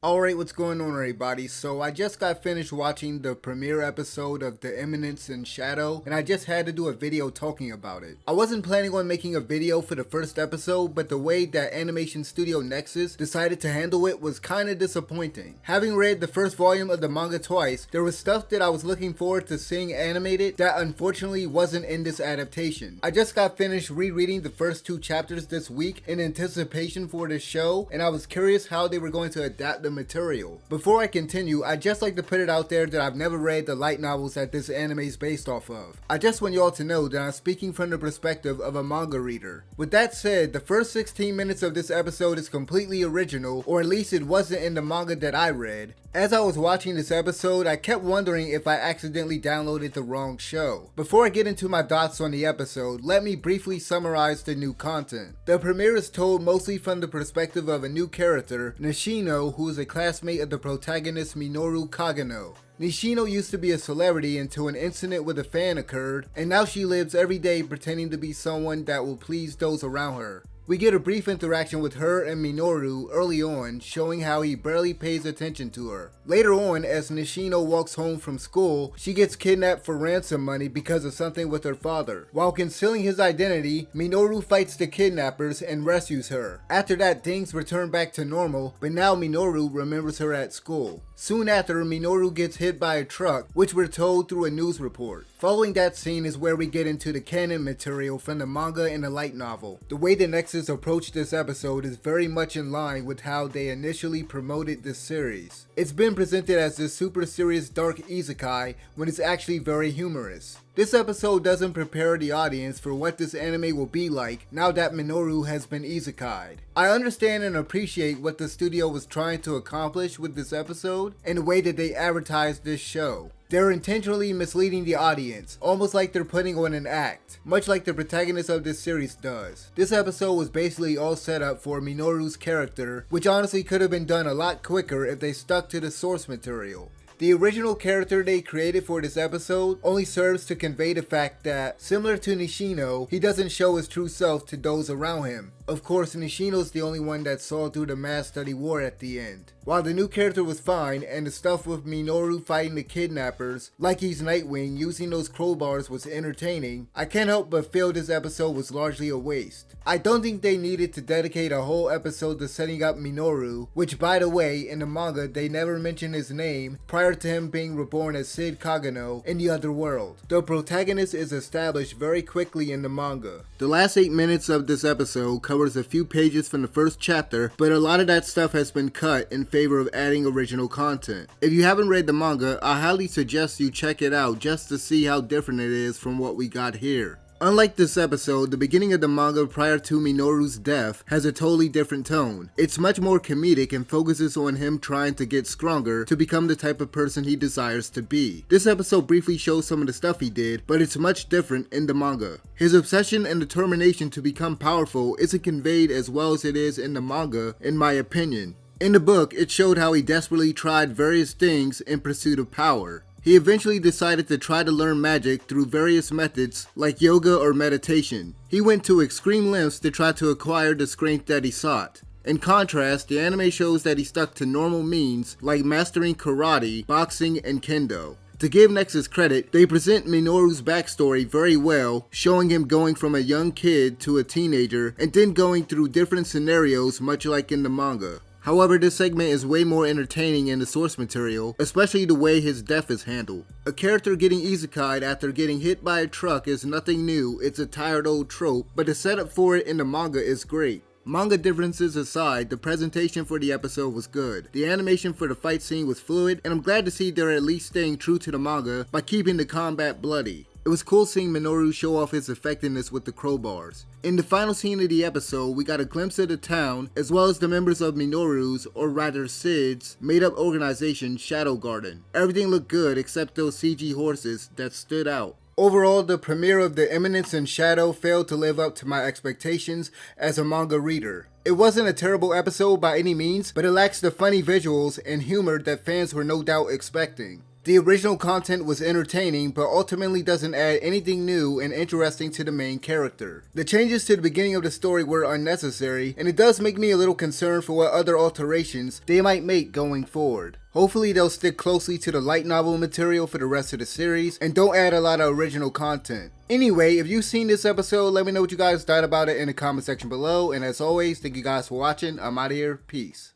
Alright, what's going on everybody? So I just got finished watching the premiere episode of The Eminence and Shadow, and I just had to do a video talking about it. I wasn't planning on making a video for the first episode, but the way that Animation Studio Nexus decided to handle it was kinda disappointing. Having read the first volume of the manga twice, there was stuff that I was looking forward to seeing animated that unfortunately wasn't in this adaptation. I just got finished rereading the first two chapters this week in anticipation for this show, and I was curious how they were going to adapt the material. Before I continue, I'd just like to put it out there that I've never read the light novels that this anime is based off of. I just want y'all to know that I'm speaking from the perspective of a manga reader. With that said, the first 16 minutes of this episode is completely original, or at least it wasn't in the manga that I read. As I was watching this episode, I kept wondering if I accidentally downloaded the wrong show. Before I get into my thoughts on the episode, let me briefly summarize the new content. The premiere is told mostly from the perspective of a new character, Nishino, who is a classmate of the protagonist Minoru Kagano. Nishino used to be a celebrity until an incident with a fan occurred, and now she lives every day pretending to be someone that will please those around her. We get a brief interaction with her and Minoru early on, showing how he barely pays attention to her. Later on, as Nishino walks home from school, she gets kidnapped for ransom money because of something with her father. While concealing his identity, Minoru fights the kidnappers and rescues her. After that, things return back to normal, but now Minoru remembers her at school. Soon after, Minoru gets hit by a truck, which we're told through a news report. Following that scene is where we get into the canon material from the manga and the light novel. The way the Nexus approached this episode is very much in line with how they initially promoted this series. It's been presented as this super serious dark isekai when it's actually very humorous. This episode doesn't prepare the audience for what this anime will be like now that Minoru has been isekai'd. I understand and appreciate what the studio was trying to accomplish with this episode and the way that they advertised this show. They're intentionally misleading the audience, almost like they're putting on an act, much like the protagonist of this series does. This episode was basically all set up for Minoru's character, which honestly could have been done a lot quicker if they stuck to the source material. The original character they created for this episode only serves to convey the fact that, similar to Nishino, he doesn't show his true self to those around him. Of course, Nishino's the only one that saw through the mask that he wore at the end. While the new character was fine, and the stuff with Minoru fighting the kidnappers, like he's Nightwing, using those crowbars was entertaining, I can't help but feel this episode was largely a waste. I don't think they needed to dedicate a whole episode to setting up Minoru, which by the way, in the manga they never mention his name prior to him being reborn as Sid Kagano in the other world. The protagonist is established very quickly in the manga. The last 8 minutes of this episode covers a few pages from the first chapter, but a lot of that stuff has been cut in favor of adding original content. If you haven't read the manga, I highly suggest you check it out just to see how different it is from what we got here. Unlike this episode, the beginning of the manga prior to Minoru's death has a totally different tone. It's much more comedic and focuses on him trying to get stronger to become the type of person he desires to be. This episode briefly shows some of the stuff he did, but it's much different in the manga. His obsession and determination to become powerful isn't conveyed as well as it is in the manga, in my opinion. In the book, it showed how he desperately tried various things in pursuit of power. He eventually decided to try to learn magic through various methods like yoga or meditation. He went to extreme lengths to try to acquire the strength that he sought. In contrast, the anime shows that he stuck to normal means like mastering karate, boxing, and kendo. To give Nexus credit, they present Minoru's backstory very well, showing him going from a young kid to a teenager and then going through different scenarios much like in the manga. However, this segment is way more entertaining in the source material, especially the way his death is handled. A character getting isekai'd after getting hit by a truck is nothing new, it's a tired old trope, but the setup for it in the manga is great. Manga differences aside, the presentation for the episode was good. The animation for the fight scene was fluid, and I'm glad to see they're at least staying true to the manga by keeping the combat bloody. It was cool seeing Minoru show off his effectiveness with the crowbars. In the final scene of the episode, we got a glimpse of the town, as well as the members of Minoru's, or rather Sid's, made-up organization Shadow Garden. Everything looked good except those CG horses that stood out. Overall, the premiere of The Eminence and Shadow failed to live up to my expectations as a manga reader. It wasn't a terrible episode by any means, but it lacks the funny visuals and humor that fans were no doubt expecting. The original content was entertaining, but ultimately doesn't add anything new and interesting to the main character. The changes to the beginning of the story were unnecessary, and it does make me a little concerned for what other alterations they might make going forward. Hopefully they'll stick closely to the light novel material for the rest of the series, and don't add a lot of original content. Anyway, if you've seen this episode, let me know what you guys thought about it in the comment section below, and as always, thank you guys for watching. I'm out of here. Peace.